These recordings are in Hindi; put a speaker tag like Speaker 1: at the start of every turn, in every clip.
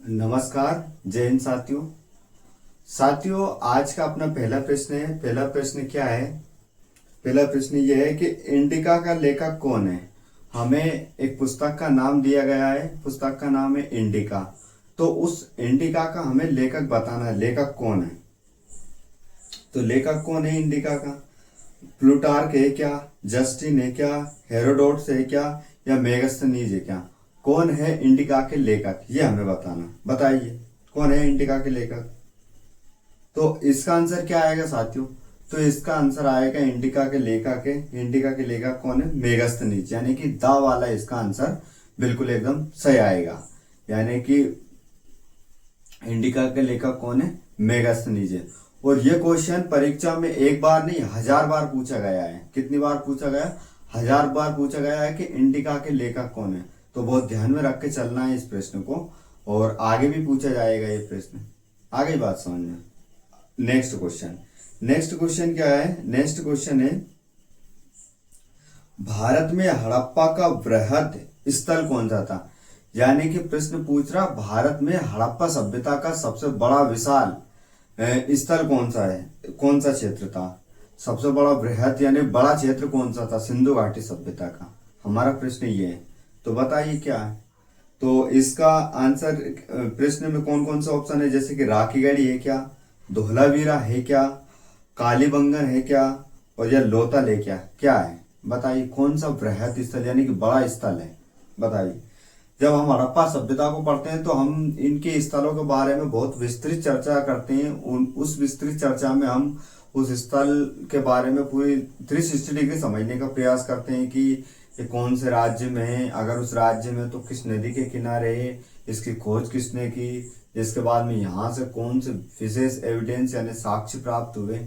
Speaker 1: नमस्कार। जय हिंद साथियों। आज का अपना पहला प्रश्न है। पहला प्रश्न क्या है? पहला प्रश्न यह है कि इंडिका का लेखक कौन है। हमें एक पुस्तक का नाम दिया गया है, पुस्तक का नाम है इंडिका। तो उस इंडिका का हमें लेखक बताना है, लेखक कौन है। तो लेखक कौन है इंडिका का? प्लूटार्क है क्या, जस्टिन है क्या, हेरोडोट्स है क्या, या मेगास्थनीज है क्या? कौन है इंडिका के लेखक, ये हमें बताना। बताइए कौन है इंडिका के लेखक। तो इसका आंसर क्या आएगा साथियों? तो इसका आंसर आएगा इंडिका के लेखक है। इंडिका के लेखक कौन है? मेगास्थनीज, यानी कि दा वाला इसका आंसर बिल्कुल एकदम सही आएगा। यानी कि इंडिका के लेखक कौन है? मेगास्थनीज है। और ये क्वेश्चन परीक्षा में एक बार नहीं 1000 बार पूछा गया है। कितनी बार पूछा गया? 1000 बार पूछा गया है कि इंडिका के लेखक कौन है। तो बहुत ध्यान में रख के चलना है इस प्रश्न को, और आगे भी पूछा जाएगा ये प्रश्न। आगे बात समझ में। Next question. नेक्स्ट क्वेश्चन क्या है? नेक्स्ट क्वेश्चन है, भारत में हड़प्पा का वृहद स्थल कौन सा था। यानी कि प्रश्न पूछ रहा, भारत में हड़प्पा सभ्यता का सबसे बड़ा विशाल स्थल कौन सा है, कौन सा क्षेत्र था। सबसे बड़ा वृहद यानी बड़ा क्षेत्र कौन सा था सिंधु घाटी सभ्यता का। हमारा प्रश्न ये है। तो बताइए क्या है। तो इसका आंसर, प्रश्न में कौन कौन सा ऑप्शन है, जैसे कि राखीगढ़ी है क्या, धोलावीरा है क्या, कालीबंगन है क्या, और या लोथल है क्या? क्या है बताइए, कौन सा वृहद स्थल यानी कि बड़ा स्थल है। बताइए। जब हम हड़प्पा सभ्यता को पढ़ते हैं तो हम इनके स्थलों के बारे में बहुत विस्तृत चर्चा करते हैं। उस विस्तृत चर्चा में हम उस स्थल के बारे में पूरी 360 डिग्री समझने का प्रयास करते हैं कि ये कौन से राज्य में है, अगर उस राज्य में तो किस नदी के किनारे है, इसकी खोज किसने की, इसके बाद में यहाँ से कौन से विशेष एविडेंस यानी साक्ष्य प्राप्त हुए।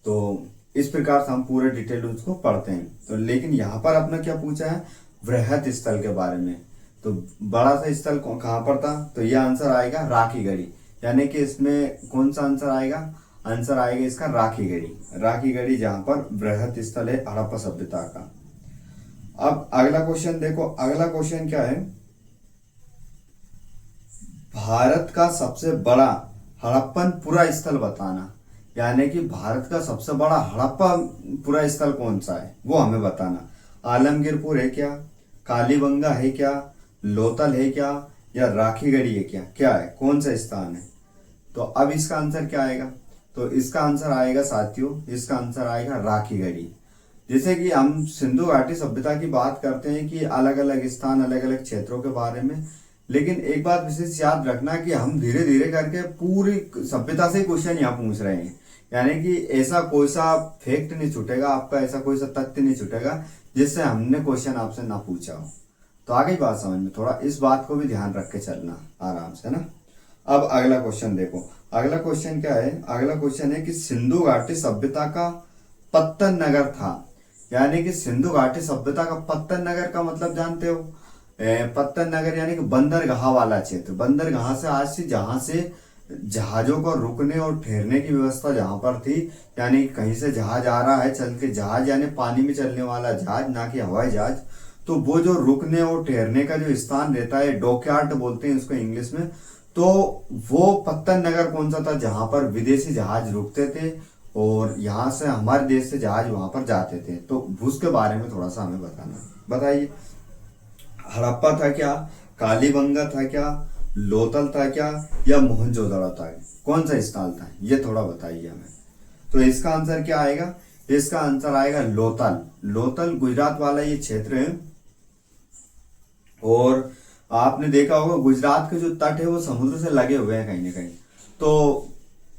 Speaker 1: तो इस प्रकार से हम पूरे डिटेल उसको पढ़ते हैं। तो लेकिन यहाँ पर अपना क्या पूछा है? वृहद स्थल के बारे में। तो बड़ा सा स्थल कहाँ पर था? तो यह आंसर आएगा राखीगढ़ी। यानी कि इसमें कौन सा आंसर आएगा? आंसर आएगा इसका राखीगढ़ी। राखीगढ़ी जहां पर वृहद स्थल है हड़प्पा सभ्यता का। अब अगला क्वेश्चन देखो। अगला क्वेश्चन क्या है, भारत का सबसे बड़ा हड़प्पन पुरा स्थल बताना। यानी कि भारत का सबसे बड़ा हड़प्पा पुरा स्थल कौन सा है वो हमें बताना। आलमगीरपुर है क्या, कालीबंगा है क्या, लोथल है क्या, या राखीगढ़ी है क्या? क्या है, कौन सा स्थान है? तो अब इसका आंसर क्या आएगा? तो इसका आंसर आएगा साथियों, इसका आंसर आएगा राखीगढ़ी। जैसे कि हम सिंधु घाटी सभ्यता की बात करते हैं कि अलग अलग स्थान, अलग अलग क्षेत्रों के बारे में, लेकिन एक बात विशेष याद रखना कि हम धीरे धीरे करके पूरी सभ्यता से क्वेश्चन यहाँ पूछ रहे हैं। यानी कि ऐसा कोई सा फैक्ट नहीं छूटेगा आपका, ऐसा कोई सा तथ्य नहीं छूटेगा जिससे हमने क्वेश्चन आपसे ना पूछा हो। तो आगे बात समझ में, थोड़ा इस बात को भी ध्यान रख के चलना आराम से ना। अब अगला क्वेश्चन देखो। अगला क्वेश्चन क्या है? अगला क्वेश्चन है कि सिंधु घाटी सभ्यता का पत्तन नगर था। यानी कि सिंधु घाटी सभ्यता का पत्तन नगर का मतलब जानते हो? पत्तन नगर यानी कि बंदरगाह वाला क्षेत्र। बंदरगाह से आज से जहां से जहाजों को रुकने और ठहरने की व्यवस्था जहां पर थी, यानी कहीं से जहाज आ रहा है चल के, जहाज यानी पानी में चलने वाला जहाज, ना कि हवाई जहाज। तो वो जो रुकने और ठहरने का जो स्थान रहता है, डॉकयार्ड बोलते हैं उसको इंग्लिश में। तो वो पत्तन नगर कौन सा था जहां पर विदेशी जहाज रुकते थे और यहाँ से हमारे देश से जहाज वहां पर जाते थे। तो उसके बारे में थोड़ा सा हमें बताना। बताइए, हड़प्पा था क्या, कालीबंगा था क्या, लोथल था क्या, या मोहनजोदड़ो था? कौन सा स्थल था ये थोड़ा बताइए हमें। तो इसका आंसर क्या आएगा? इसका आंसर आएगा लोथल। लोथल गुजरात वाला ये क्षेत्र है। और आपने देखा होगा गुजरात के जो तट है वो समुद्र से लगे हुए हैं कहीं ना कहीं। तो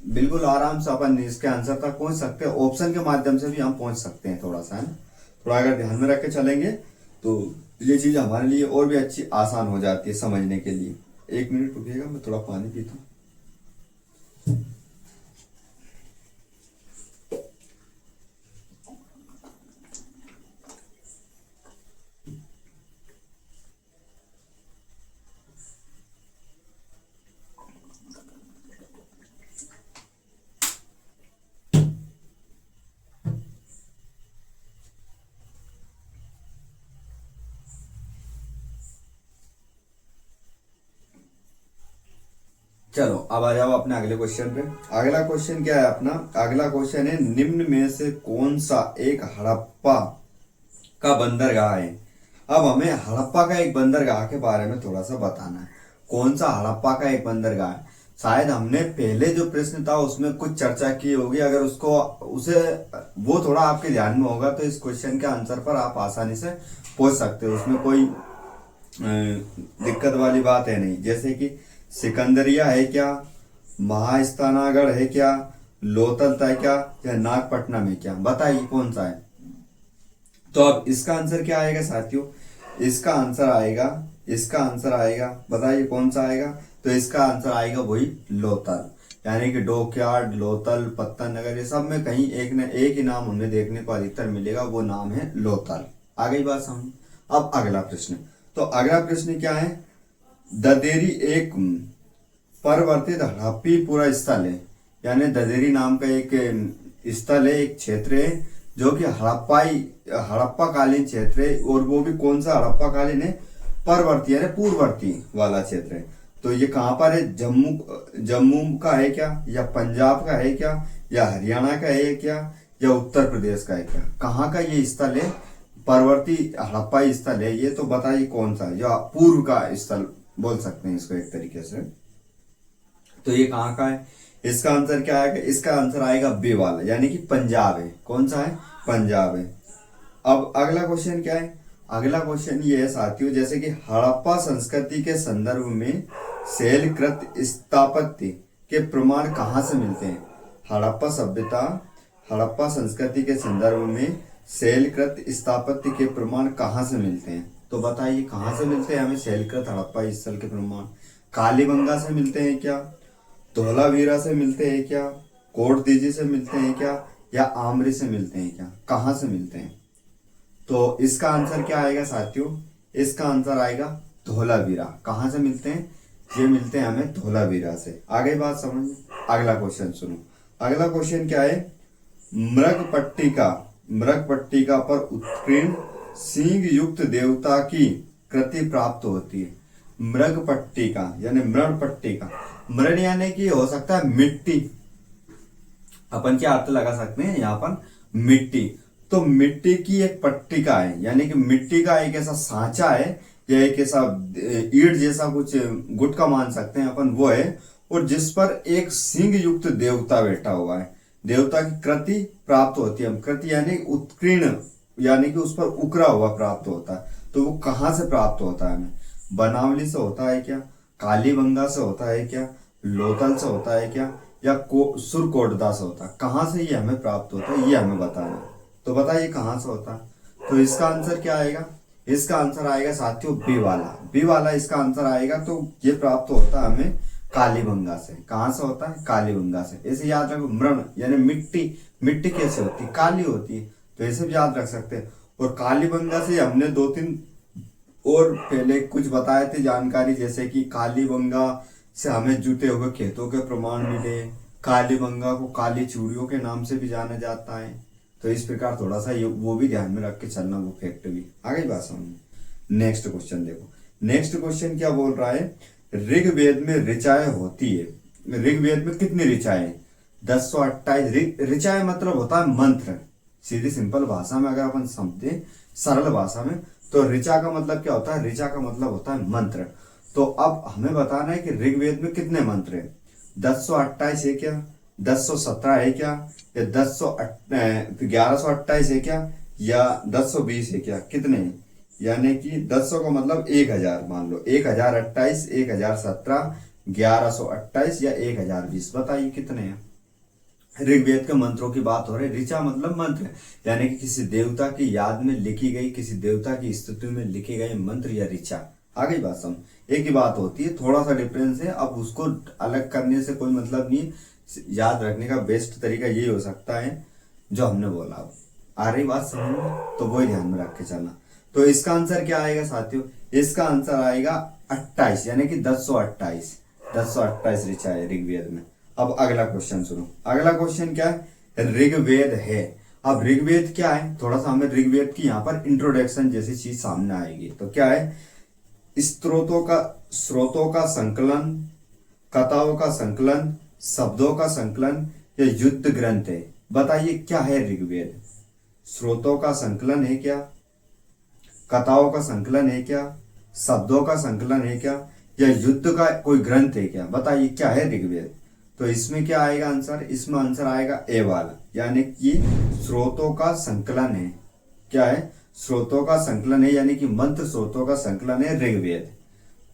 Speaker 1: बिल्कुल आराम से अपन इसके आंसर तक पहुंच सकते हैं। ऑप्शन के माध्यम से भी हम पहुंच सकते हैं थोड़ा सा, है ना। थोड़ा अगर ध्यान में रख के चलेंगे तो ये चीज हमारे लिए और भी अच्छी आसान हो जाती है समझने के लिए। एक मिनट रुकिएगा, मैं थोड़ा पानी पीता हूँ। चलो अब आ जाओ अपने अगले क्वेश्चन पे। अगला क्वेश्चन क्या है अपना? अगला क्वेश्चन है निम्न में से कौन सा एक हड़प्पा का बंदरगाह है? अब हमें हड़प्पा का एक बंदरगाह के बारे में थोड़ा सा बताना है। कौन सा हड़प्पा का एक बंदरगाह है? शायद हमने पहले जो प्रश्न था उसमें कुछ चर्चा की होगी, अगर उसको उसे वो थोड़ा आपके ध्यान में होगा तो इस क्वेश्चन के आंसर पर आप आसानी से पहुंच सकते हो, उसमें कोई दिक्कत वाली बात है नहीं। जैसे कि सिकंदरिया है क्या, महास्थानागढ़ है क्या, लोथल है क्या, या नागपट्टनम है क्या? बताइए कौन सा है। तो अब इसका आंसर क्या आएगा साथियों? इसका आंसर आएगा बताइए कौन सा आएगा? तो इसका आंसर आएगा वही लोथल, यानी कि डॉकयार्ड, लोथल, पत्तन नगर, ये सब में कहीं एक न एक ही नाम हमें देखने को अधिकतर मिलेगा, वो नाम है लोथल। आ गई बात समझ? अब अगला प्रश्न, तो अगला प्रश्न क्या है? ददेरी एक परिवर्तित हड़प्पी स्थल है, यानी ददेरी नाम का एक स्थल है, एक क्षेत्र है जो कि हड़प्पा कालीन क्षेत्र है। और वो भी कौन सा हड़प्पा कालीन है? परवर्ती यानी पूर्ववर्ती वाला क्षेत्र है। तो ये कहाँ पर है? जम्मू का है क्या, या पंजाब का है क्या, या हरियाणा का है क्या, या उत्तर प्रदेश का है क्या? कहाँ का ये स्थल है? परवर्ती हड़प्पा स्थल है ये। तो बताइए कौन सा, या पूर्व का स्थल बोल सकते हैं इसको एक तरीके से। तो ये कहाँ का है? इसका आंसर क्या आएगा? इसका आंसर आएगा बे वाला, यानी कि पंजाब है। कौन सा है? पंजाब है। अब अगला क्वेश्चन क्या है? अगला क्वेश्चन ये है साथियों, जैसे कि हड़प्पा संस्कृति के संदर्भ में शैलकृत स्थापत्य के प्रमाण कहाँ से मिलते हैं? हड़प्पा संस्कृति के संदर्भ में शैलकृत स्थापत्य के प्रमाण कहाँ से मिलते हैं? तो बताइए कहाँ से मिलते हैं हमें शैलकृत हड़प्पा स्थल के प्रमाण? कालीबंगा से मिलते हैं क्या, धोलावीरा से मिलते हैं क्या, कोटदीजी से मिलते हैं क्या, या आमरी से मिलते हैं क्या? कहाँ से मिलते हैं? तो इसका आंसर क्या आएगा साथियों? इसका आंसर आएगा धोलावीरा। कहाँ से मिलते हैं? ये मिलते हैं हमें धोलावीरा से। आगे बात समझ में? अगला क्वेश्चन सुनो। अगला क्वेश्चन क्या है? मृगपट्टिका पर उत्कीर्ण सींग युक्त देवता की कृति प्राप्त होती है। मृगपट्टिका यानी मृणपट्टिका, मृण यानी कि हो सकता है मिट्टी, अपन क्या अर्थ लगा सकते हैं यहाँ पर? मिट्टी। तो मिट्टी की एक पट्टिका है, यानी कि मिट्टी का एक ऐसा सांचा है, या एक ऐसा ईंट जैसा कुछ गुटका मान सकते हैं अपन, वो है, और जिस पर एक सिंह युक्त देवता बैठा हुआ है। देवता की कृति प्राप्त होती है। कृति यानी उत्कीर्ण, यानी कि उस पर उकरा हुआ प्राप्त होता है। तो वो कहाँ से प्राप्त होता है हमें? बनावली से होता है क्या, कालीबंगा से होता है क्या, लोथल से होता है क्या, या सुरकोटदा से होता है? कहाँ से ये हमें प्राप्त होता है ये हमें बताना है। तो बताइए कहाँ से होता है? तो इसका आंसर क्या आएगा? इसका आंसर आएगा साथियों बी वाला इसका आंसर आएगा। तो ये प्राप्त होता है हमें कालीबंगा से। कहाँ से होता है? कालीबंगा से। ऐसे याद रखो, मृण यानी मिट्टी कैसे होती है? काली होती है, तो ऐसे भी याद रख सकते हैं। और कालीबंगा से हमने 2-3 और पहले कुछ बताए थे जानकारी, जैसे कि कालीबंगा से हमें जुटे हुए खेतों के प्रमाण मिले, कालीबंगा को काली चूड़ियों के नाम से भी जाना जाता है। तो इस प्रकार थोड़ा सा वो भी ध्यान में रख के चलना, वो फैक्ट भी। आ गई बात समझ? नेक्स्ट क्वेश्चन देखो। नेक्स्ट क्वेश्चन क्या बोल रहा है? ऋग्वेद में ऋचाएं होती है। ऋग्वेद में कितनी ऋचाएं? 1028। ऋचाएं मतलब होता है मंत्र। सीधी सिंपल भाषा में अगर अपन समझे, सरल भाषा में, तो ऋचा का मतलब क्या होता है? ऋचा का मतलब होता है मंत्र। तो अब हमें बताना है कि ऋग्वेद में कितने मंत्र है? 1028 है क्या, 1017 है क्या, या 1128 है क्या, या 1020 है क्या? कितने हैं? यानी कि 10 का मतलब 1000 मान लो, 1028, 1017, 1128 या 1020। बताइए कितने हैं? ऋग्वेद के मंत्रों की बात हो रही है। ऋचा मतलब मंत्र, यानी कि किसी देवता की याद में लिखी गई, किसी देवता की स्तुति में लिखे गए मंत्र या ऋचा। आ गई बात समझ? एक ही बात होती है, थोड़ा सा डिफरेंस है। अब उसको अलग करने से कोई मतलब नहीं, याद रखने का बेस्ट तरीका यही हो सकता है जो हमने बोला। आ रही बात समझ में? तो वही ध्यान में रख के चलना। तो इसका आंसर क्या आएगा साथियों? इसका आंसर आएगा 28, यानी कि 1028 ऋचा है ऋग्वेद में। अब अगला क्वेश्चन सुनो। अगला क्वेश्चन क्या है? ऋग्वेद है। अब ऋग्वेद क्या है? थोड़ा सा हमें ऋग्वेद की यहाँ पर इंट्रोडक्शन जैसी चीज सामने आएगी। तो क्या है? स्रोतों का संकलन, कथाओं का संकलन, शब्दों का संकलन या युद्ध ग्रंथ है? बताइए क्या है ऋग्वेद? स्रोतों का संकलन है क्या, कथाओं का संकलन है क्या, शब्दों का संकलन है क्या, या युद्ध का कोई ग्रंथ है क्या? बताइए क्या है ऋग्वेद? तो इसमें क्या आएगा आंसर? इसमें आंसर आएगा ए वाला, यानी कि स्रोतों का संकलन है। क्या है? स्रोतों का संकलन है, यानी कि मंत्र स्रोतों का संकलन है ऋग्वेद।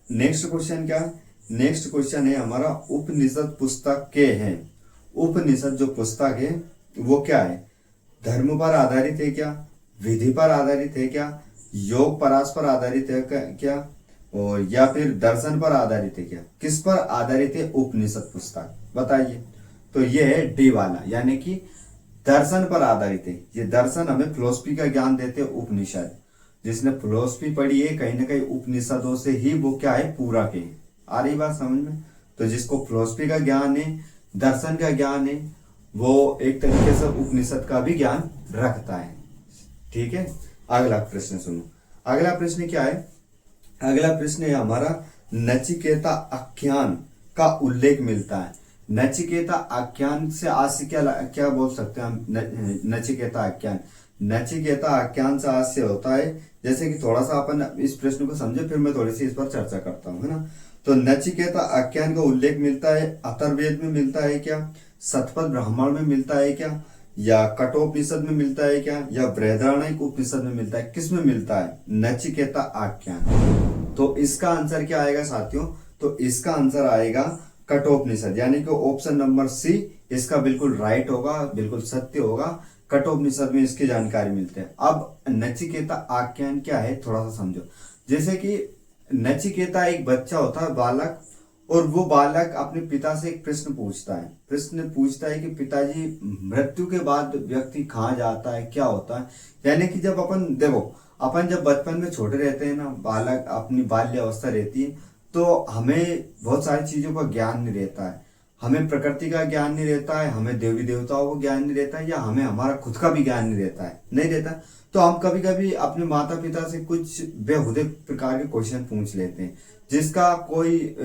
Speaker 1: नेक्स्ट क्वेश्चन क्या है? नेक्स्ट क्वेश्चन है हमारा उपनिषद पुस्तक के हैं। उपनिषद जो पुस्तक है वो क्या है? धर्म पर आधारित है क्या, विधि पर आधारित है क्या, योग परास पर आधारित है क्या, और या फिर दर्शन पर आधारित है क्या? किस पर आधारित है उपनिषद पुस्तक? बताइए। तो ये है डी वाला, यानी कि दर्शन पर आधारित है। ये दर्शन हमें फिलोसफी का ज्ञान देते हैं उपनिषद। जिसने फिलोसफी पढ़ी है कहीं ना कहीं उपनिषदों से ही वो क्या है पूरा के। आ रही बात समझ में? तो जिसको फिलोसफी का ज्ञान है, दर्शन का ज्ञान है, वो एक तरीके से उपनिषद का भी ज्ञान रखता है। ठीक है, अगला प्रश्न सुनो। अगला प्रश्न क्या है? अगला प्रश्न है हमारा नचिकेता आख्यान का उल्लेख मिलता है। नचिकेता आख्यान से आज से क्या क्या बोल सकते हैं हम? नचिकेता आख्यान, नचिकेता आख्यान से आज से होता है, जैसे कि थोड़ा सा अपन इस प्रश्न को समझे फिर मैं थोड़ी सी इस पर चर्चा करता हूँ, है ना। तो नचिकेता आख्यान का उल्लेख मिलता है अथर्ववेद में मिलता है क्या, शतपथ ब्राह्मण में मिलता है क्या, या कठोपनिषद में मिलता है क्या, या बृहदारण्यक उपनिषद में मिलता है? किस में मिलता है नचिकेता आख्यान? तो इसका आंसर क्या आएगा साथियों? तो इसका आंसर आएगा कठोपनिषद, यानी कि ऑप्शन नंबर सी इसका बिल्कुल राइट होगा, बिल्कुल सत्य होगा। कठोपनिषद में इसकी जानकारी मिलते हैं। अब नचिकेता आख्यान क्या है थोड़ा सा समझो। जैसे कि नचिकेता एक बच्चा होता है, बालक, और वो बालक अपने पिता से एक प्रश्न पूछता है। प्रश्न पूछता है कि पिताजी मृत्यु के बाद व्यक्ति कहाँ जाता है, क्या होता है? यानी कि जब अपन देखो, अपन जब बचपन में छोटे रहते हैं ना, बालक अपनी बाल्य अवस्था रहती है, तो हमें बहुत सारी चीजों का ज्ञान नहीं रहता है। हमें प्रकृति का ज्ञान नहीं रहता है, हमें देवी देवताओं का ज्ञान नहीं रहता है, या हमें हमारा खुद का भी ज्ञान नहीं रहता है, नहीं रहता। तो हम कभी कभी अपने माता पिता से कुछ बेहुदे प्रकार के क्वेश्चन पूछ लेते हैं, जिसका कोई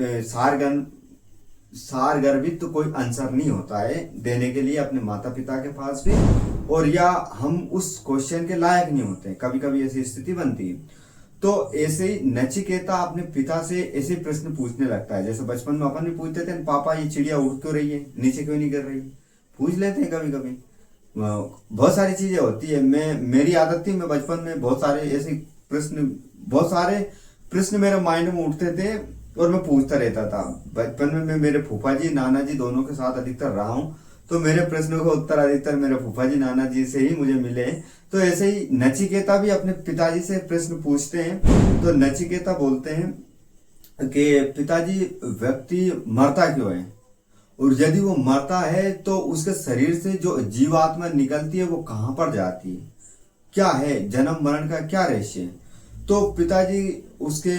Speaker 1: सारगर्भित तो कोई आंसर नहीं होता है देने के लिए अपने माता पिता के पास भी, और या हम उस क्वेश्चन के लायक नहीं होते। कभी कभी ऐसी स्थिति बनती है। तो ऐसे ही नचिकेता अपने पिता से ऐसे प्रश्न पूछने लगता है। जैसे बचपन में अपन भी पूछते थे, पापा ये चिड़िया उड़ क्यों रही है, नीचे क्यों नहीं गिर रही है? पूछ लेते हैं कभी कभी। बहुत सारी चीजें होती है। मेरी आदत थी, मैं बचपन में बहुत सारे प्रश्न मेरे माइंड में उठते थे और मैं पूछता रहता था। बचपन में मैं मेरे फूफा जी नाना जी दोनों के साथ अधिकतर रहा हूँ, तो मेरे प्रश्नों का उत्तर अधिकतर मेरे फूफा जी नाना जी से ही मुझे मिले। तो ऐसे ही नचिकेता भी अपने पिताजी से प्रश्न पूछते हैं। तो नचिकेता बोलते हैं कि पिताजी व्यक्ति मरता क्यों है, और यदि वो मरता है तो उसके शरीर से जो जीवात्मा निकलती है वो कहाँ पर जाती है, क्या है जन्म मरण का क्या रहस्य है? तो पिताजी उसके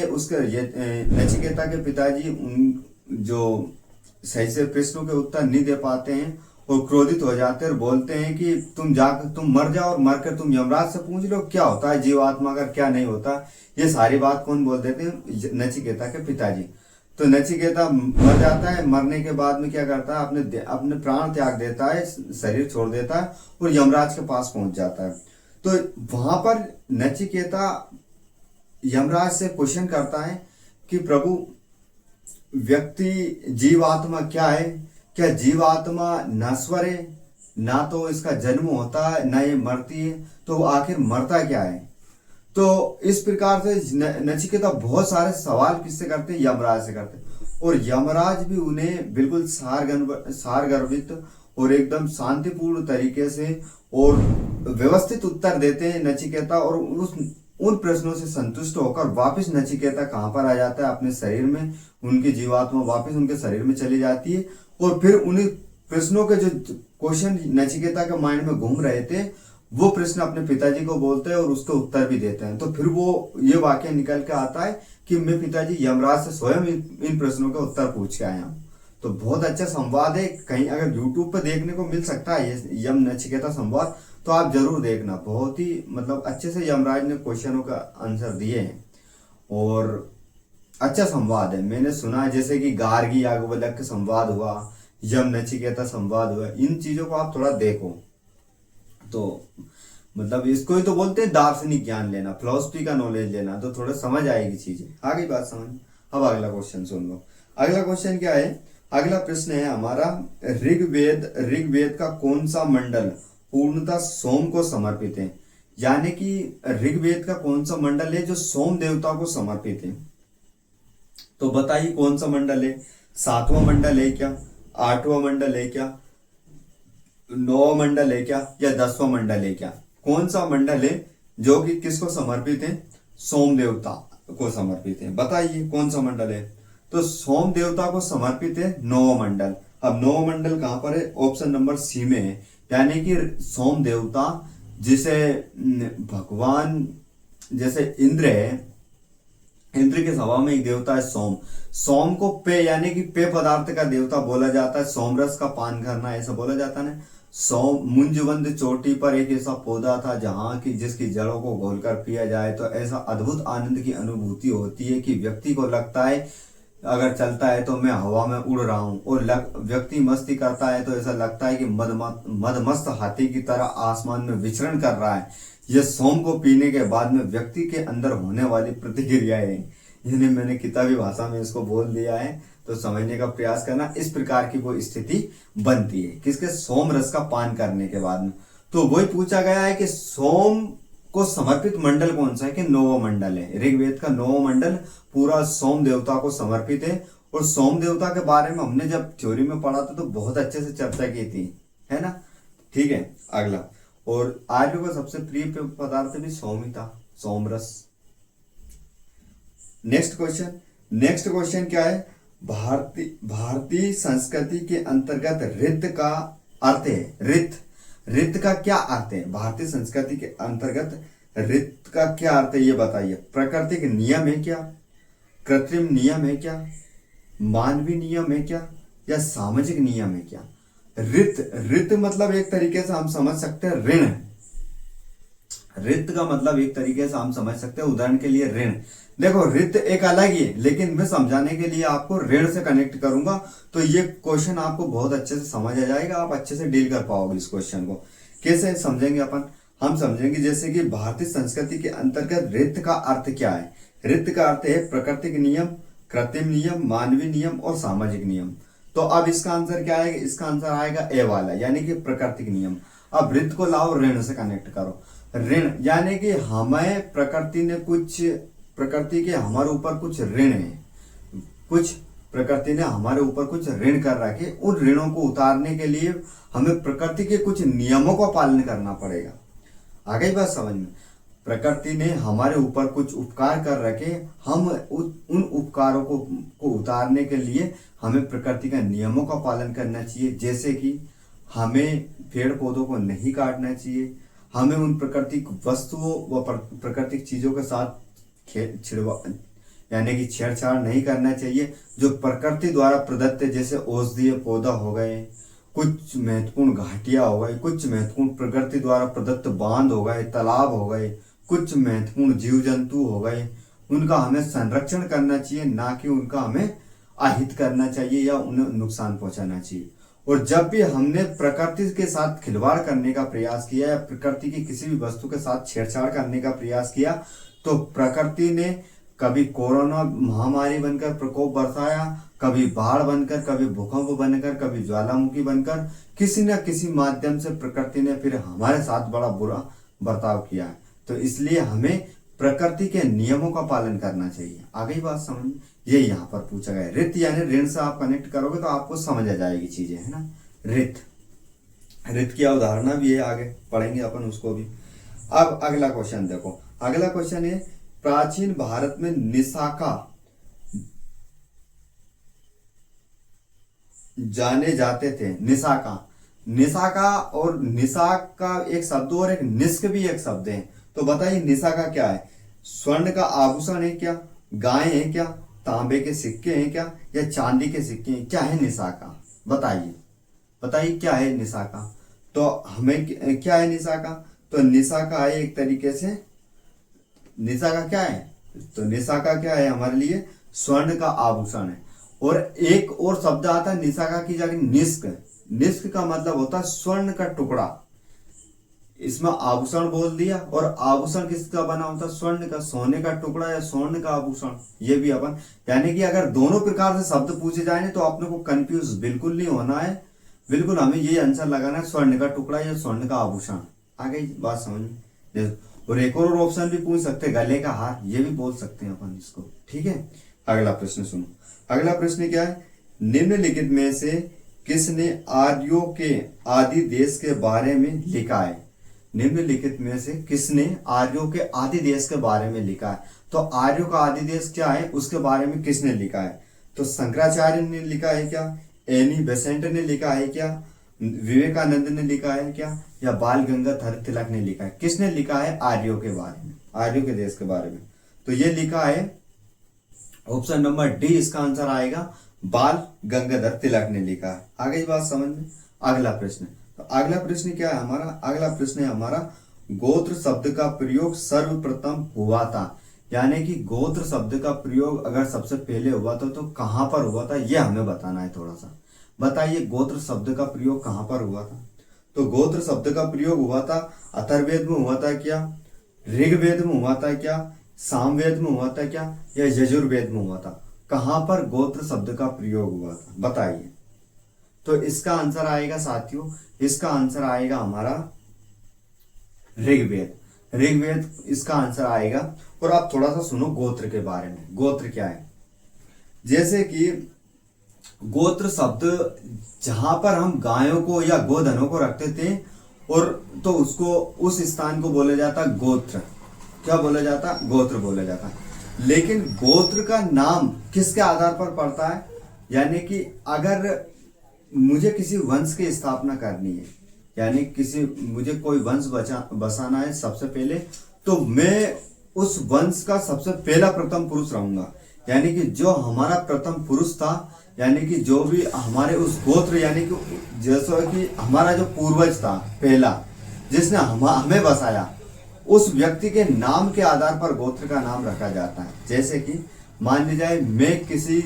Speaker 1: नचिकेता के पिताजी उन जो सही से प्रश्नों के उत्तर नहीं दे पाते हैं और क्रोधित हो जाते हैं और बोलते हैं कि तुम मर जाओ और मरकर तुम यमराज से पूछ लो क्या होता है जीवात्मा का, क्या नहीं होता। ये सारी बात कौन बोल देते हैं? नचिकेता के पिताजी। तो नचिकेता मर जाता है। मरने के बाद में क्या करता है? अपने प्राण त्याग देता है, शरीर छोड़ देता है और यमराज के पास पहुंच जाता है। तो वहां पर नचिकेता यमराज से क्वेश्चन करता है कि प्रभु व्यक्ति जीवात्मा क्या है, क्या जीवात्मा नश्वर है, ना तो इसका जन्म होता है ना ये मरती है, तो आखिर मरता क्या है? तो इस प्रकार से नचिकेता बहुत सारे सवाल किससे करते हैं? यमराज से करते हैं। और यमराज भी उन्हें बिल्कुल सारगर्भित और एकदम शांतिपूर्ण तरीके से और व्यवस्थित उत्तर देते हैं नचिकेता, और उन प्रश्नों से संतुष्ट होकर वापस नचिकेता कहाँ पर आ जाता है? अपने शरीर में। उनकी जीवात्मा वापस उनके शरीर में चली जाती है और फिर उन्हीं प्रश्नों के जो क्वेश्चन नचिकेता के माइंड में घूम रहे थे वो प्रश्न अपने पिताजी को बोलते हैं और उसके उत्तर भी देते हैं। तो फिर वो ये वाक्य निकल के आता है कि मैं पिताजी यमराज से स्वयं इन प्रश्नों के उत्तर पूछ के आया हूँ। तो बहुत अच्छा संवाद है। कहीं अगर यूट्यूब पर देखने को मिल सकता है ये यम नचिकेता संवाद, तो आप जरूर देखना। बहुत ही मतलब अच्छे से यमराज ने क्वेश्चनों का आंसर दिए हैं। और अच्छा संवाद है। मैंने सुना है जैसे कि गार्गी याज्ञवल्क्य संवाद हुआ, यम नचिकेता संवाद हुआ, इन चीजों को आप थोड़ा देखो तो मतलब इसको ही तो बोलते हैं दार्शनिक ज्ञान लेना, फिलोसफी का नॉलेज लेना, तो थोड़ा समझ आएगी चीजें। आ गई बात समझ। अब अगला क्वेश्चन सुन लो। अगला क्वेश्चन क्या है, अगला प्रश्न है हमारा, ऋग्वेद का कौन सा मंडल पूर्णतः सोम को समर्पित है? यानी कि ऋग्वेद का कौन सा मंडल है जो सोम देवता को समर्पित है? तो बताइए कौन सा मंडल है? सातवां मंडल है क्या, आठवां मंडल है क्या, नौवां मंडल है क्या, या 10वां मंडल है क्या? कौन सा मंडल है जो कि किसको समर्पित है? सोम देवता को समर्पित है। बताइए कौन सा मंडल है? तो सोम देवता को समर्पित है नौवां मंडल। अब नौवां मंडल कहां पर है? ऑप्शन नंबर सी में है। यानी कि सोम देवता जिसे भगवान, जैसे इंद्र है, इंद्र के स्वभाव में एक देवता है सोम। सोम को पे यानी कि पेय पदार्थ का देवता बोला जाता है, सोमरस का पान करना ऐसा बोला जाता है। सोम मुंजवंद चोटी पर एक ऐसा पौधा था जहां की जिसकी जड़ों को घोलकर पिया जाए तो ऐसा अद्भुत आनंद की अनुभूति होती है कि व्यक्ति को लगता है अगर चलता है तो मैं हवा में उड़ रहा हूं, और व्यक्ति मस्ती करता है तो ऐसा लगता है कि मदमस्त हाथी की तरह आसमान में विचरण कर रहा है। यह सोम को पीने के बाद में व्यक्ति के अंदर होने वाली प्रतिक्रियाएं हैं। यानी मैंने किताबी भाषा में इसको बोल दिया है, तो समझने का प्रयास करना। इस प्रकार की वो स्थिति बनती है किसके? सोम रस का पान करने के बाद में। तो वही पूछा गया है कि सोम को समर्पित मंडल कौन सा है? कि नौवां मंडल है। ऋग्वेद का नौवां मंडल पूरा सोम देवता को समर्पित है। और सोम देवता के बारे में हमने जब थ्योरी में पढ़ा था तो बहुत अच्छे से चर्चा की थी, है ना? ठीक है। अगला, और आर्यों का सबसे प्रिय पदार्थ भी सोम ही था, सोमरस। नेक्स्ट क्वेश्चन क्या है? भारतीय संस्कृति के अंतर्गत रित का अर्थ है, रित का क्या अर्थ है? भारतीय संस्कृति के अंतर्गत रित का क्या अर्थ है ये बताइए। प्राकृतिक नियम है क्या, कृत्रिम नियम है क्या, मानवीय नियम है क्या, या सामाजिक नियम है क्या? रित मतलब एक तरीके से हम समझ सकते हैं ऋण। रित का मतलब एक तरीके से हम समझ सकते हैं, उदाहरण के लिए ऋण। देखो रित एक अलग ही है, लेकिन मैं समझाने के लिए आपको ऋण से कनेक्ट करूंगा तो ये क्वेश्चन आपको बहुत अच्छे से समझ आ जाएगा, आप अच्छे से डील कर पाओगे इस क्वेश्चन को। कैसे समझेंगे अपन? हम समझेंगे जैसे कि भारतीय संस्कृति के अंतर्गत रित का अर्थ क्या है। रित का अर्थ है प्राकृतिक नियम, कृत्रिम नियम, मानवीय नियम और सामाजिक नियम। तो अब इसका आंसर क्या आएगा? इसका आंसर आएगा ए वाला, यानी कि प्राकृतिक नियम। अब रित को लाओ ऋण से कनेक्ट करो। ऋण यानी कि हमें प्रकृति के हमारे ऊपर कुछ ऋण है, कुछ प्रकृति ने हमारे ऊपर कुछ ऋण कर रखे। उन ऋणों को उतारने के लिए हमें प्रकृति के कुछ नियमों का पालन करना पड़ेगा। आ गई बात समझ में? प्रकृति ने हमारे ऊपर कुछ उपकार कर रखे, हम उन उपकारों को उतारने के लिए हमें प्रकृति का नियमों का पालन करना चाहिए। जैसे कि हमें पेड़ पौधों को नहीं काटना चाहिए, हमें उन प्राकृतिक वस्तुओं व प्राकृतिक चीजों के साथ यानी कि छेड़छाड़ नहीं करना चाहिए जो प्रकृति द्वारा प्रदत्त, जैसे औषधीय पौधा हो गए, कुछ महत्वपूर्ण घाटियां हो गई, कुछ महत्वपूर्ण प्रकृति द्वारा प्रदत्त बांध हो गए, तालाब हो गए, कुछ महत्वपूर्ण जीव जंतु हो गए। उनका हमें संरक्षण करना चाहिए, ना कि उनका हमें अहित करना चाहिए या उन्हें नुकसान पहुंचाना चाहिए। और जब भी हमने प्रकृति के साथ खिलवाड़ करने का प्रयास किया या प्रकृति की किसी भी वस्तु के साथ छेड़छाड़ करने का प्रयास किया तो प्रकृति ने कभी कोरोना महामारी बनकर प्रकोप बरसाया, कभी बाढ़ बनकर, कभी भूकंप बनकर, कभी ज्वालामुखी बनकर, किसी न किसी माध्यम से प्रकृति ने फिर हमारे साथ बड़ा बुरा बर्ताव किया है। तो इसलिए हमें प्रकृति के नियमों का पालन करना चाहिए। आ गई बात समझ में? ये यहाँ पर पूछा गया। रित यानी ऋण से आप कनेक्ट करोगे तो आपको समझ आ जाएगी चीजें, है ना? रित की अवधारणा भी है, आगे पढ़ेंगे अपन उसको भी। अब अगला क्वेश्चन देखो। अगला क्वेश्चन है, प्राचीन भारत में निशाका जाने जाते थे। निशाका और निशाक का एक शब्द और एक निष्क भी एक शब्द है। तो बताइए निशाका क्या है? स्वर्ण का आभूषण है क्या, गाय है क्या, तांबे के सिक्के हैं क्या, या चांदी के सिक्के हैं? क्या है निशाका? बताइए क्या है निशाका? तो हमें क्या है निशाका? तो निशाका है एक तरीके से, निशाका क्या है? तो निशाका क्या है हमारे लिए? स्वर्ण का आभूषण है। और एक और शब्द आता है निशाका की जगह निष्क। निष्क का मतलब होता है स्वर्ण का टुकड़ा। इसमें आभूषण बोल दिया, और आभूषण किसका बना होता है? स्वर्ण का, सोने का टुकड़ा या स्वर्ण का आभूषण, ये भी अपन, यानी कि अगर दोनों प्रकार से शब्द पूछे जाए तो अपने को कंफ्यूज बिल्कुल नहीं होना है, बिल्कुल हमें ये आंसर लगाना है स्वर्ण का टुकड़ा या स्वर्ण का आभूषण। आ गई बात समझ में? और एक और ऑप्शन भी पूछ सकते हैं, गले का हार, ये भी बोल सकते हैं अपन इसको। ठीक है, अगला प्रश्न सुनो। अगला प्रश्न क्या है? निम्नलिखित में से किसने आर्यों के आदि देश के बारे में लिखा है? निम्नलिखित में से किसने आर्यों के आदि देश के बारे में लिखा है? तो आर्यों का आदि देश क्या है उसके बारे में किसने लिखा है? तो शंकराचार्य ने लिखा है क्या? एनी बेसेंट ने लिखा है क्या? विवेकानंद ने लिखा है क्या? या बाल गंगाधर तिलक ने लिखा है? किसने लिखा है आर्यों के बारे में, आर्यों के देश के बारे में? तो ये लिखा है ऑप्शन नंबर डी, इसका आंसर आएगा बाल गंगाधर तिलक ने लिखा है। आ गई बात समझ में? अगला प्रश्न, तो अगला प्रश्न क्या है हमारा? अगला प्रश्न है हमारा, गोत्र शब्द का प्रयोग सर्वप्रथम हुआ था, यानी कि गोत्र शब्द का प्रयोग अगर सबसे पहले हुआ था तो कहां पर हुआ था, यह हमें बताना है। थोड़ा सा बताइए, गोत्र शब्द का प्रयोग कहां पर हुआ था? तो गोत्र शब्द का प्रयोग हुआ था अथर्ववेद में हुआ था क्या? ऋग्वेद में हुआ था क्या? सामवेद में हुआ था क्या? या यजुर्वेद में हुआ था? कहां पर गोत्र शब्द का प्रयोग हुआ था बताइए? तो इसका आंसर आएगा साथियों, इसका आंसर आएगा हमारा ऋग्वेद। ऋग्वेद इसका आंसर आएगा। और आप थोड़ा सा सुनो गोत्र के बारे में। गोत्र क्या है? जैसे कि गोत्र शब्द जहां पर हम गायों को या गोधनों को रखते थे, और तो उसको, उस स्थान को बोला जाता गोत्र। क्या बोला जाता? गोत्र बोला जाता। लेकिन गोत्र का नाम किसके आधार पर पड़ता है? यानी कि अगर मुझे किसी वंश की स्थापना करनी है, यानी मुझे कोई वंश बसाना है सबसे पहले, तो मैं उस वंश का सबसे पहला प्रथम पुरुष रहूंगा। यानी कि जो हमारा प्रथम पुरुष था, यानी कि जो भी हमारे उस गोत्र, यानी कि जैसा कि हमारा जो पूर्वज था पहला, जिसने हमें बसाया, उस व्यक्ति के नाम के आधार पर गोत्र का नाम रखा जाता है। जैसे कि मान लीजिए मैं किसी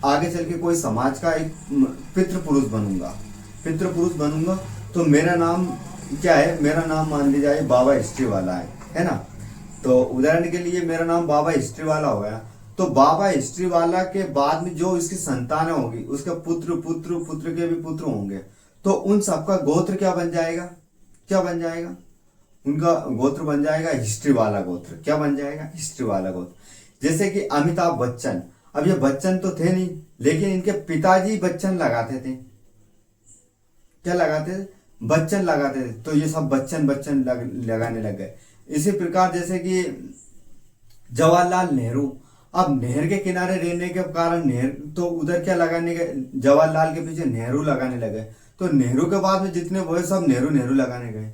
Speaker 1: आगे चल के कोई समाज का एक पितृपुरुष बनूंगा, तो मेरा नाम क्या है? मेरा नाम मान लीजिए बाबा हिस्ट्री वाला है ना? तो उदाहरण के लिए मेरा नाम बाबा हिस्ट्री वाला हो गया, तो बाबा हिस्ट्री वाला के बाद में जो इसकी संतान होगी, उसका पुत्र पुत्र पुत्र के भी पुत्र होंगे, तो उन सबका गोत्र क्या बन जाएगा? क्या बन जाएगा? उनका गोत्र बन जाएगा हिस्ट्री वाला गोत्र। क्या बन जाएगा? हिस्ट्री वाला गोत्र। जैसे कि अमिताभ बच्चन, अब ये बच्चन तो थे नहीं, लेकिन इनके पिताजी बच्चन लगाते थे। क्या लगाते थे? बच्चन लगाते थे, तो ये सब बच्चन बच्चन लगाने लग गए। इसी प्रकार जैसे कि जवाहरलाल नेहरू, अब नहर के किनारे रहने के कारण नहर, तो उधर क्या लगाने गए? जवाहरलाल के पीछे नेहरू लगाने लगे, तो नेहरू के बाद में जितने वो सब नेहरू नेहरू लगाने गए।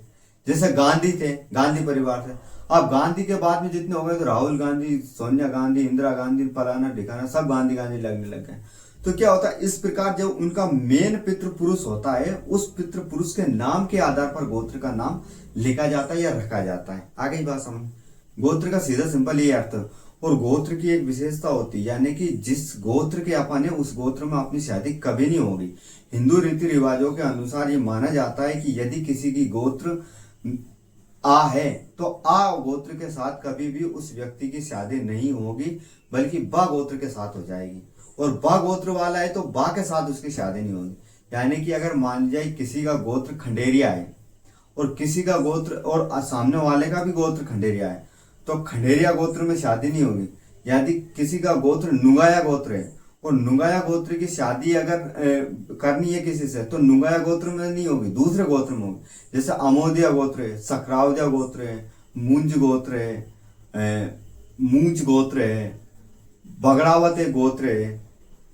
Speaker 1: जैसे गांधी थे, गांधी परिवार थे, अब गांधी के बाद में जितने हो गए तो राहुल गांधी, सोनिया गांधी, इंदिरा गांधी, फलाना ठिकाना, सब गांधी गांधी लगने लग गए। तो क्या होता है, इस प्रकार जब उनका मेन पितृपुरुष होता है, उस पितृपुरुष के नाम के आधार पर गोत्र का नाम लिखा जाता है या रखा जाता है। आ गई बात समझ? गोत्र का सीधा सिंपल ये अर्थ। और गोत्र की एक विशेषता होती है, यानी कि जिस गोत्र के अपन है उस गोत्र में अपनी शादी कभी नहीं होगी। हिंदू रीति रिवाजों के अनुसार ये माना जाता है कि यदि किसी की गोत्र आ है तो आ गोत्र के साथ कभी भी उस व्यक्ति की शादी नहीं होगी, बल्कि बा गोत्र के साथ हो जाएगी। और बा गोत्र वाला है तो बा के साथ उसकी शादी नहीं होगी। यानी कि अगर मान जाए किसी का गोत्र खंडेरिया है और किसी का गोत्र, और सामने वाले का भी गोत्र खंडेरिया है, तो खंडेरिया गोत्र में शादी नहीं होगी। यदि किसी का गोत्र नुगाया गोत्र है और नुगाया गोत्र की शादी अगर करनी है किसी से, तो नुगाया गोत्र में नहीं होगी, दूसरे गोत्र में होगी। जैसे अमोदिया गोत्र है, सकरावजा गोत्र है, मुंज गोत्र है, मूंज गोत्र है, बगड़ावत एक गोत्र है,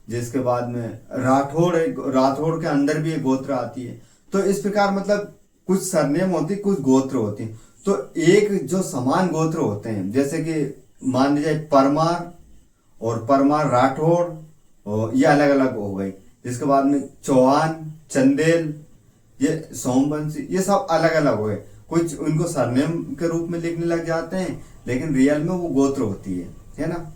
Speaker 1: जिसके बाद में राठौड़ है, राठौड़ के अंदर भी एक गोत्र आती है। तो इस प्रकार मतलब कुछ सरनेम होती, कुछ गोत्र होती। तो एक जो समान गोत्र होते हैं, जैसे कि मान लीजिए परमार और परमार राठौड़, और ये अलग अलग हो गई। जिसके बाद में चौहान, चंदेल, ये सोमवंशी, ये सब अलग अलग हो गए। कुछ उनको सरनेम के रूप में लिखने लग जाते हैं, लेकिन रियल में वो गोत्र होती है ना?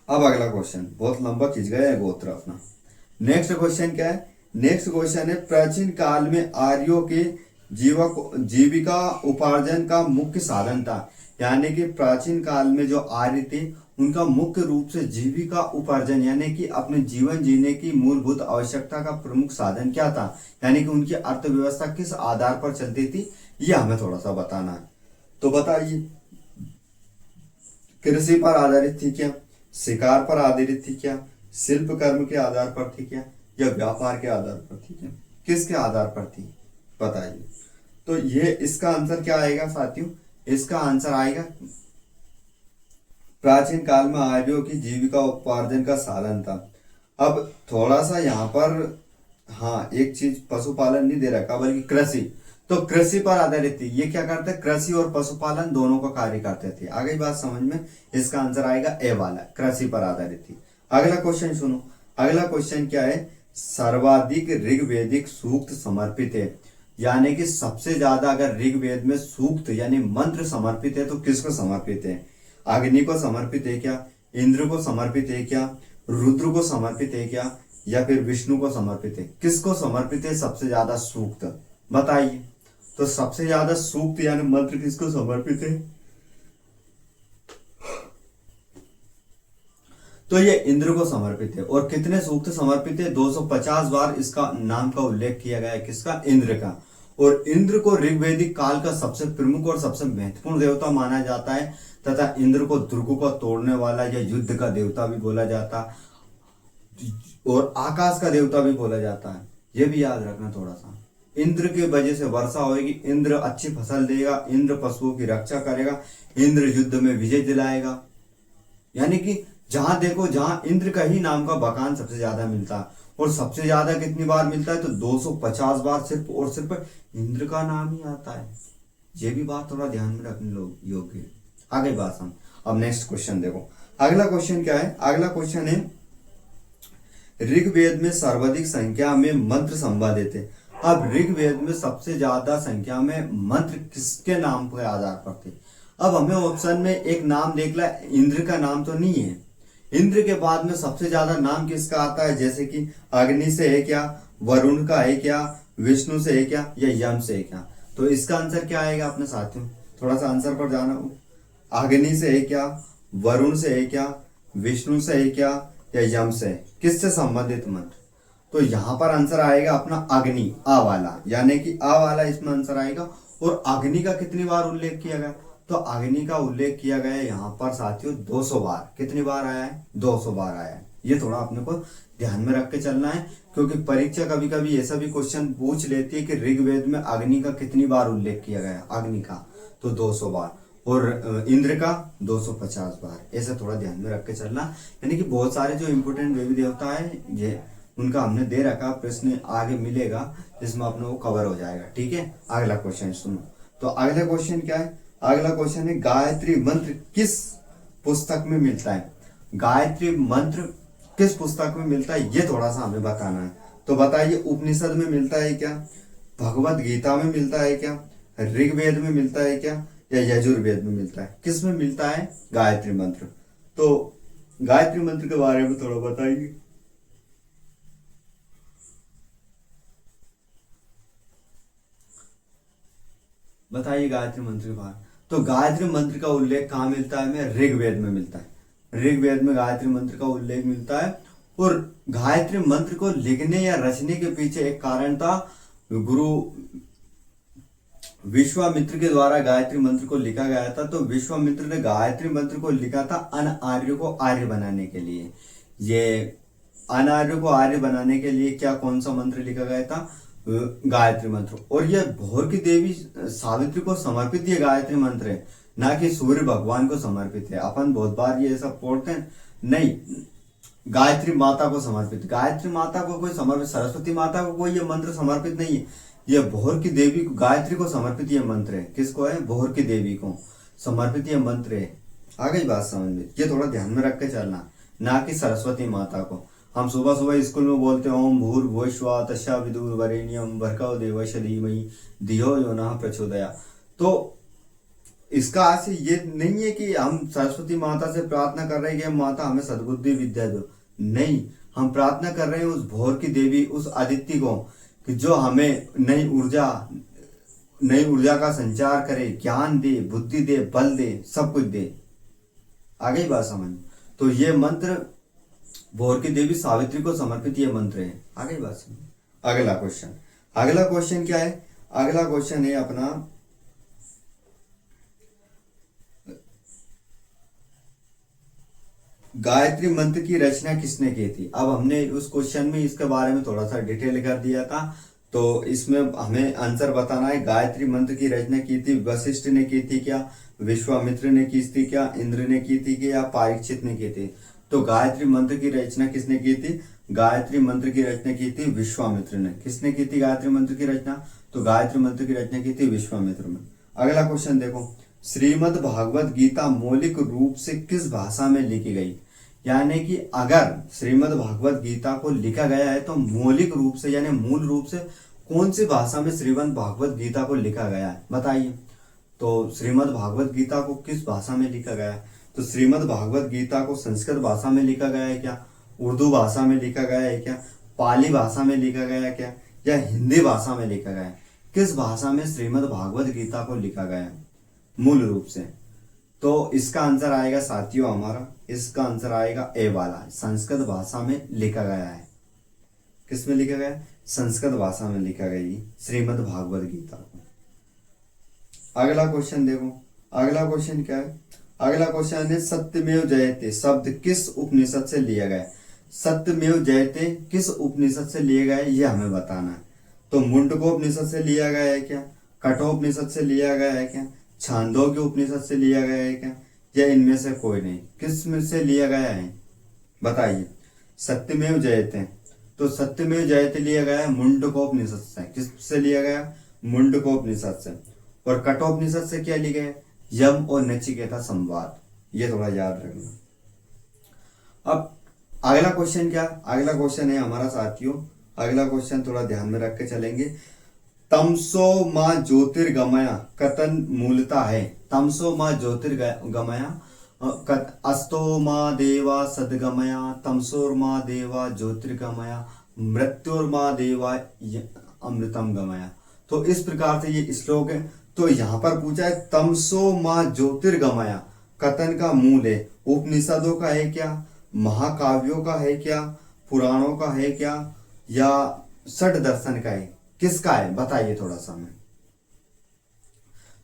Speaker 1: अब अगला क्वेश्चन बहुत लंबा खींच गया है गोत्र अपना। नेक्स्ट क्वेश्चन क्या है? नेक्स्ट क्वेश्चन है प्राचीन काल में आर्यों के जीविका उपार्जन का मुख्य साधन था। यानी कि प्राचीन काल में जो आर्य थे उनका मुख्य रूप से जीविका उपार्जन यानी कि अपने जीवन जीने की मूलभूत आवश्यकता का प्रमुख साधन क्या था, यानी कि उनकी अर्थव्यवस्था किस आधार पर चलती थी, ये हमें थोड़ा सा बताना है। तो बताइए, कृषि पर आधारित थी क्या, शिकार पर आधारित थी क्या, शिल्प कर्म के आधार पर थी क्या, या व्यापार के आधार पर थी क्या, किसके आधार पर थी बताइए। तो ये इसका आंसर क्या आएगा साथियों? इसका आंसर आएगा प्राचीन काल में आर्यों की जीविका उपार्जन का साधन था। अब थोड़ा सा यहाँ पर हाँ एक चीज पशुपालन नहीं दे रखा बल्कि कृषि, तो कृषि पर आधारित थी। ये क्या करते, कृषि और पशुपालन दोनों का कार्य करते थे। आगे बात समझ में, इसका आंसर आएगा ए वाला, कृषि पर आधारित थी। अगला क्वेश्चन सुनो, अगला क्वेश्चन क्या है? सर्वाधिक ऋग्वेदिक सूक्त समर्पित है, यानी कि सबसे ज्यादा अगर ऋग्वेद में सूक्त यानी मंत्र समर्पित है तो किसको समर्पित है? अग्नि को समर्पित है क्या, इंद्र को समर्पित है क्या, रुद्र को समर्पित है क्या, या फिर विष्णु को समर्पित है? किसको समर्पित है सबसे ज्यादा सूक्त बताइए। तो सबसे ज्यादा सूक्त यानी मंत्र किसको समर्पित है? तो ये इंद्र को समर्पित है। और कितने सूक्त समर्पित है? 250 बार इसका नाम का उल्लेख किया गया है, किसका? इंद्र का। और इंद्र को ऋग्वेदिक काल का सबसे प्रमुख और सबसे महत्वपूर्ण देवता माना जाता है, तथा इंद्र को दुर्गों को तोड़ने वाला या युद्ध का देवता भी बोला जाता और आकाश का देवता भी बोला जाता है। ये भी याद रखना थोड़ा सा। इंद्र की वजह से वर्षा होगी, इंद्र अच्छी फसल देगा, इंद्र पशुओं की रक्षा करेगा, इंद्र युद्ध में विजय दिलाएगा। यानी कि जहां देखो जहां इंद्र का ही नाम का बखान सबसे ज्यादा मिलता है। और सबसे ज्यादा कितनी बार मिलता है? तो 250 बार सिर्फ और सिर्फ इंद्र का नाम ही आता है। ये भी बात थोड़ा ध्यान में रखने योग्य है। आगे बात हम अब नेक्स्ट क्वेश्चन देखो। अगला क्वेश्चन क्या है? अगला क्वेश्चन है ऋग्वेद में सर्वाधिक संख्या में मंत्र संवादित है। अब ऋग्वेद में सबसे ज्यादा संख्या में मंत्र किसके नाम के आधार पर थे? अब हमें ऑप्शन में एक नाम देख ला, इंद्र का नाम तो नहीं है। इंद्र के बाद में सबसे ज्यादा नाम किसका आता है? जैसे कि अग्नि से है क्या, वरुण का है क्या, विष्णु से है क्या, या यम से है क्या? तो इसका आंसर क्या आएगा अपने साथियों? थोड़ा सा आंसर पर जाना हो। अग्नि से है क्या, वरुण से है क्या, विष्णु से है क्या, या यम से? किससे संबंधित मंत्र? तो यहां पर आंसर आएगा अपना अग्नि, आ वाला, यानी कि आ वाला इसमें आंसर आएगा। और अग्नि का कितनी बार उल्लेख किया गया? तो अग्नि का उल्लेख किया गया है यहाँ पर साथियों 200 बार। कितनी बार आया है? 200 बार आया है। ये थोड़ा अपने को ध्यान में रख के चलना है, क्योंकि परीक्षा कभी कभी ऐसा भी क्वेश्चन पूछ लेती है कि ऋग्वेद में अग्नि का कितनी बार उल्लेख किया गया? अग्नि का तो 200 बार, और इंद्र का 250 बार। ऐसा थोड़ा ध्यान में रख के चलना। यानी कि बहुत सारे जो इंपोर्टेंट देवी देवता है ये उनका हमने दे रखा, प्रश्न आगे मिलेगा जिसमें अपने वो कवर हो जाएगा। ठीक है, अगला क्वेश्चन सुनो। तो अगला क्वेश्चन क्या है? अगला क्वेश्चन है गायत्री मंत्र किस पुस्तक में मिलता है? गायत्री मंत्र किस पुस्तक में मिलता है ये थोड़ा सा हमें बताना है। तो बताइए, उपनिषद में मिलता है क्या, भगवत गीता में मिलता है क्या, ऋग्वेद में मिलता है क्या, या यजुर्वेद में मिलता है? किस में मिलता है गायत्री मंत्र? तो गायत्री मंत्र के बारे में थोड़ा बताइए। बताइए गायत्री मंत्र के बारे। तो गायत्री मंत्र का उल्लेख कहाँ मिलता है? हमें ऋग्वेद में मिलता है। ऋग्वेद में गायत्री मंत्र का उल्लेख मिलता है। और गायत्री मंत्र को लिखने या रचने के पीछे एक कारण था। गुरु विश्वामित्र के द्वारा गायत्री मंत्र को लिखा गया था। तो विश्वामित्र ने गायत्री मंत्र को लिखा था अन आर्य को आर्य बनाने के लिए। ये अन आर्य को आर्य बनाने के लिए क्या कौन सा मंत्र लिखा गया था? गायत्री मंत्र। और ये भोर की देवी सावित्री को समर्पित ये गायत्री मंत्र है, ना कि सूर्य भगवान को समर्पित है। अपन बहुत बार ये सब पढ़ते हैं, नहीं, गायत्री माता को समर्पित। गायत्री माता को कोई समर्पित, सरस्वती माता को कोई ये मंत्र समर्पित नहीं है। ये भोर की देवी को, गायत्री को समर्पित ये मंत्र है। किसको है? भोर की देवी को समर्पित ये मंत्र है। आ गई बात समझ में? ये थोड़ा ध्यान में रख के चलना, ना कि सरस्वती माता को। हम सुबह सुबह स्कूल में बोलते हैं ओम भूर्भुवस्सुः तस्या विदुर्वरेण्यं भर्गो देवस्य धीमहि धियो यो नः प्रचोदयात्। तो इसका आशय ये नहीं है कि हम सरस्वती माता से प्रार्थना कर रहे हैं कि माता हमें सद्बुद्धि विद्या दो। नहीं, हम प्रार्थना कर रहे हैं उस भोर की देवी, उस अदिति को, कि जो हमें नई ऊर्जा का संचार करे, ज्ञान दे, बुद्धि दे, बल दे, सब कुछ दे। आ गई बात समझ? तो ये मंत्र भोर की देवी सावित्री को समर्पित ये मंत्र है। आ गई बात समझ? अगला क्वेश्चन क्या है? अगला क्वेश्चन है अपना, गायत्री मंत्र की रचना किसने की थी? अब हमने उस क्वेश्चन में इसके बारे में थोड़ा सा डिटेल कर दिया था, तो इसमें हमें आंसर बताना है। गायत्री मंत्र की रचना की थी वशिष्ठ ने की थी क्या, विश्वामित्र ने की थी क्या, इंद्र ने की थी क्या, या परीक्षित ने की थी? तो गायत्री मंत्र की रचना किसने की थी? गायत्री मंत्र की रचना की थी विश्वामित्र ने। किसने की थी गायत्री मंत्र की रचना? तो गायत्री मंत्र की रचना की थी विश्वामित्र में। अगला क्वेश्चन देखो, श्रीमद् भागवत गीता मौलिक रूप से किस भाषा में लिखी गई? यानी कि अगर श्रीमद् भागवत गीता को लिखा गया है तो मौलिक रूप से यानी मूल रूप से कौन सी भाषा में श्रीमद् भागवत गीता को लिखा गया है, बताइए। तो श्रीमद् भागवत गीता को किस भाषा में लिखा गया है? तो श्रीमद् भागवत गीता को संस्कृत भाषा में लिखा गया है क्या, उर्दू भाषा में लिखा गया है क्या, पाली भाषा में लिखा गया है क्या, या हिंदी भाषा में लिखा गया है? किस भाषा में श्रीमद् भागवत गीता को लिखा गया है मूल रूप से? तो इसका आंसर आएगा साथियों हमारा, इसका आंसर आएगा ए वाला, संस्कृत भाषा में लिखा गया है। किस में लिखा गया? संस्कृत भाषा में लिखा गई श्रीमद् भागवत गीता को। अगला क्वेश्चन देखो, अगला क्वेश्चन क्या है? अगला क्वेश्चन है सत्यमेव जयते शब्द किस उपनिषद से लिया गया? सत्यमेव जयते किस उपनिषद से लिया गया है ये हमें बताना है। तो मुंडको उपनिषद से लिया गया है क्या, कठोपनिषद से लिया गया है क्या, छांदोग्य उपनिषद से लिया गया है क्या, या इनमें से कोई नहीं? किस में से लिया गया है बताइए। सत्यमेव जयते, तो सत्यमेव जयते लिया गया है मुंडकोपनिषद से। किस से लिया गया? मुंडकोपनिषद से। और कठोपनिषद से क्या लिया गया? यम और नचिकेता संवाद। ये थोड़ा याद रखना। अब अगला क्वेश्चन क्या? अगला क्वेश्चन है हमारा साथियों, अगला क्वेश्चन थोड़ा ध्यान में रख के चलेंगे। तमसो माँ ज्योतिर्गमया कथन मूलता है? तमसो माँ ज्योतिर्गमया अस्तो माँ देवा सदगमया, तमसोर्मा देवा ज्योतिर्गमया, मृत्युर्मा देवा अमृतम गमया। तो इस प्रकार से ये श्लोक है। तो यहाँ पर पूछा है तमसो माँ ज्योतिर्गमया कथन का मूल है, उपनिषदों का है क्या, महाकाव्यों का है क्या, पुराणों का है क्या, या षट दर्शन का है? किसका है बताइए थोड़ा सा हमें।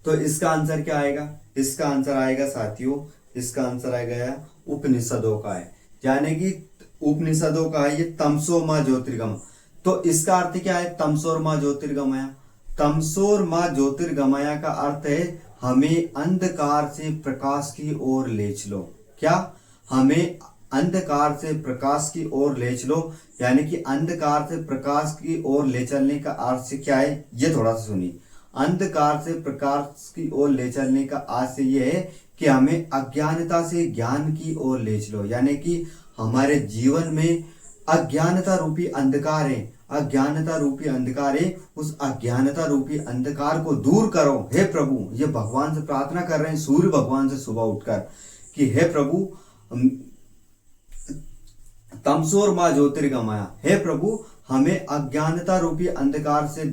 Speaker 1: तो इसका आंसर क्या आएगा? इसका आंसर आएगा साथियों, इसका आंसर आएगा उपनिषदों का है, यानी कि उपनिषदों का है ये तमसो माँ ज्योतिर्गम। तो इसका अर्थ क्या है तमसोर माँ ज्योतिर्गमया? तमसोर माँ ज्योतिर्गमया का अर्थ है हमें अंधकार से प्रकाश की ओर ले चलो। क्या? हमें अंधकार से प्रकाश की ओर ले चलो, यानी कि अंधकार से प्रकाश की ओर ले चलने का अर्थ क्या है ये थोड़ा सा सुनिए। अंधकार से प्रकाश की ओर ले चलने का अर्थ ये है कि हमें अज्ञानता से ज्ञान की ओर ले चलो, यानी कि हमारे जीवन में अज्ञानता रूपी अंधकार है, अज्ञानता रूपी अंधकार है, उस अज्ञानता रूपी अंधकार को दूर करो हे प्रभु। ये भगवान से प्रार्थना कर रहे हैं सूर्य भगवान से सुबह उठकर कि हे प्रभु तमसोर माँ ज्योतिर्गमया, हे प्रभु हमें अज्ञानता रूपी अंधकार से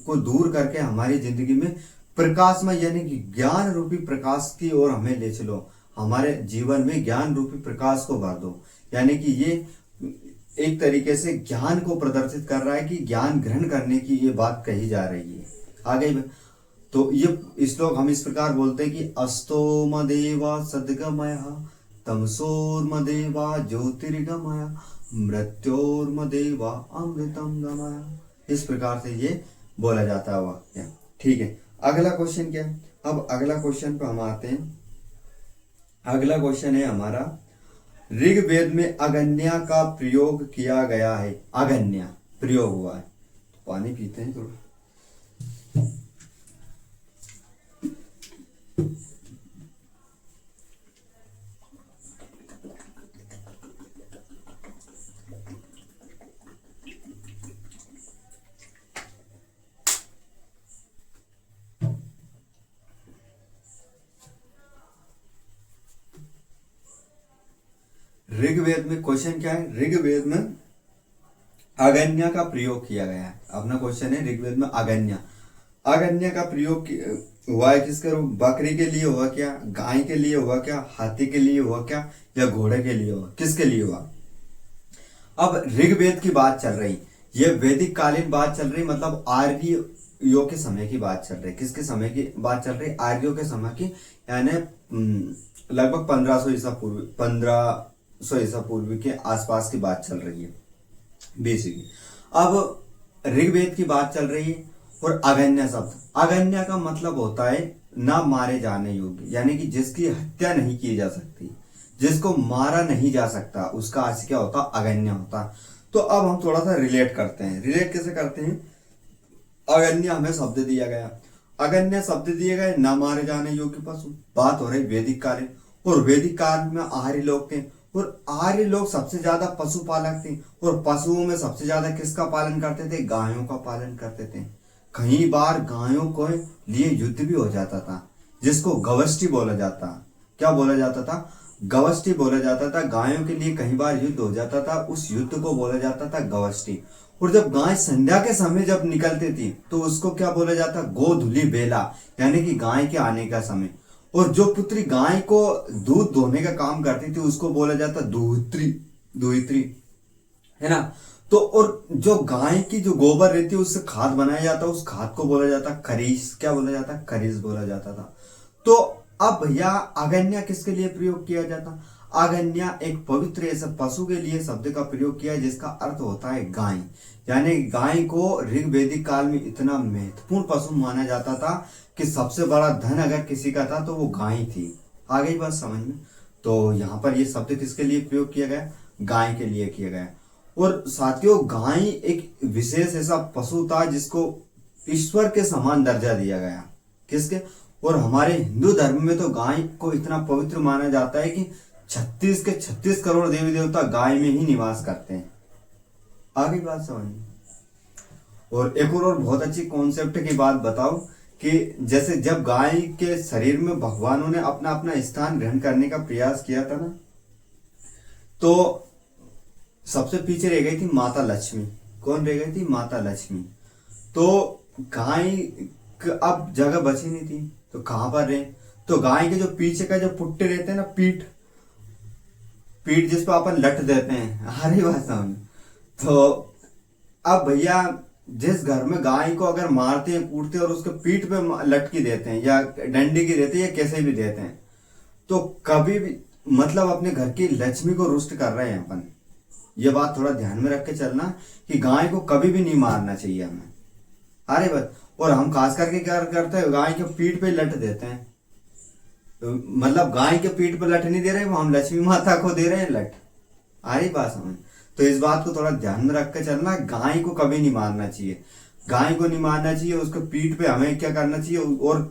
Speaker 1: को दूर करके हमारी जिंदगी में प्रकाशमय यानी कि ज्ञान रूपी प्रकाश की ओर हमें ले चलो, हमारे जीवन में ज्ञान रूपी प्रकाश को भर दो। यानी कि ये एक तरीके से ज्ञान को प्रदर्शित कर रहा है कि ज्ञान ग्रहण करने की ये बात कही जा रही है। आगे तो ये श्लोक हम इस प्रकार बोलते हैं कि अस्तोम देवा सद्गमय तमसोर्मदेवा ज्योतिर्गमय मृत्योर्मदेवा अमृतम गमय। इस प्रकार से ये बोला जाता है वाक्य। ठीक है, अगला क्वेश्चन क्या है? अब अगला क्वेश्चन पर हम आते हैं। अगला क्वेश्चन है हमारा, ऋग्वेद में अगन्या का प्रयोग किया गया है। अगन्या प्रयोग हुआ है। पानी पीते हैं थोड़ा। ऋग्वेद में क्वेश्चन क्या है, ऋग्वेद में अगन्या का प्रयोग किया गया है। अपना क्वेश्चन है ऋग्वेद में अगन्या, अगन्या का प्रयोग हुआ है किसके रूप, बकरी के लिए हुआ क्या, गाय के लिए हुआ क्या, हाथी के लिए हुआ क्या, या घोड़े के लिए हुआ, किसके लिए हुआ। अब ऋग्वेद की बात चल रही, ये वैदिक कालीन बात चल रही, मतलब आर्यों के समय की बात चल रही। किसके समय की बात चल रही, आर्यों के समय की, यानी लगभग 1500 ईसा पूर्व, 1500 ईसा पूर्व के आसपास की बात चल रही है बेसिकली। अब ऋग्वेद की बात चल रही है। और अगन्या शब्द, अगन्या का मतलब होता है ना मारे जाने योग्य, यानी कि जिसकी हत्या नहीं की जा सकती, जिसको मारा नहीं जा सकता, उसका अर्थ क्या होता, अगन्य होता। तो अब हम थोड़ा सा रिलेट करते हैं। रिलेट कैसे करते हैं, अगन्य हमें शब्द दिया गया, अगन्य शब्द दिए गए, न मारे जाने योग्य पशु। बात हो रही वैदिक काल, और वैदिक काल में आर्य लोग थे, और आर्य लोग सबसे ज्यादा पशुपालक थे, और पशुओं में सबसे ज्यादा किसका पालन करते थे, गायों का पालन करते थे। कई बार गायों को लिए युद्ध भी हो जाता था, जिसको गवष्टि बोला जाता। क्या बोला जाता था, गवष्टि बोला जाता था। गायों के लिए कई बार युद्ध हो जाता था, उस युद्ध को बोला जाता था गवष्टि। और जब गाय संध्या के समय जब निकलती थी तो उसको क्या बोला जाता, गोधुली बेला, यानी कि गाय के आने का समय। और जो पुत्री गाय को दूध दोहने का काम करती थी उसको बोला जाता दुहित्री, दुहित्री, है ना। तो और जो गाय की जो गोबर रहती है उससे खाद बनाया जाता, उस खाद को बोला जाता खरीस। क्या बोला जाता, खरीस बोला जाता था। तो अब भैया अगन्या किसके लिए प्रयोग किया जाता, अगन्या एक पवित्र ऐसे पशु के लिए शब्द का प्रयोग किया जिसका अर्थ होता है गाय। यानी गाय को ऋग्वैदिक काल में इतना महत्वपूर्ण पशु माना जाता था कि सबसे बड़ा धन अगर किसी का था तो वो गाय थी। आ गई बात समझ में। तो यहाँ पर ये शब्द किसके लिए प्रयोग किया गया, गाय के लिए किया गया। और साथियों, गाय एक विशेष ऐसा पशु था जिसको ईश्वर के समान दर्जा दिया गया। किसके, और हमारे हिंदू धर्म में तो गाय को इतना पवित्र माना जाता है कि 36 के 36 करोड़ देवी देवता गाय में ही निवास करते हैं। आगे बात समझ। और एक और बहुत अच्छी कॉन्सेप्ट की बात बताओ कि जैसे जब गाय के शरीर में भगवानों ने अपना अपना स्थान ग्रहण करने का प्रयास किया था ना, तो सबसे पीछे रह गई थी माता लक्ष्मी। कौन रह गई थी, माता लक्ष्मी। तो गाय अब जगह बची नहीं थी तो कहां पर रहे, तो गाय के जो पीछे का जो पुट्टे रहते हैं ना, पीठ, पीठ जिस पर अपन लट देते हैं, हरी बात समझ। तो अब भैया जिस घर में गाय को अगर मारते हैं, कूटते हैं और उसके पीठ पे लटकी देते हैं या डंडी की देते हैं या कैसे भी देते हैं, तो कभी भी मतलब अपने घर की लक्ष्मी को रुष्ट कर रहे हैं अपन। ये बात थोड़ा ध्यान में रख के चलना कि गाय को कभी भी नहीं मारना चाहिए हमें। अरे बस, और हम खास करके क्या करते हैं, गाय के पीठ पे लट देते हैं। तो मतलब गाय के पीठ पे लट नहीं दे रहे, वो हम लक्ष्मी माता को दे रहे हैं लट। आ रही बात समझ। तो इस बात को थोड़ा ध्यान में रख के चलना, गाय को कभी नहीं मारना चाहिए, गाय को नहीं मारना चाहिए, उसके पीठ पे हमें क्या करना चाहिए, और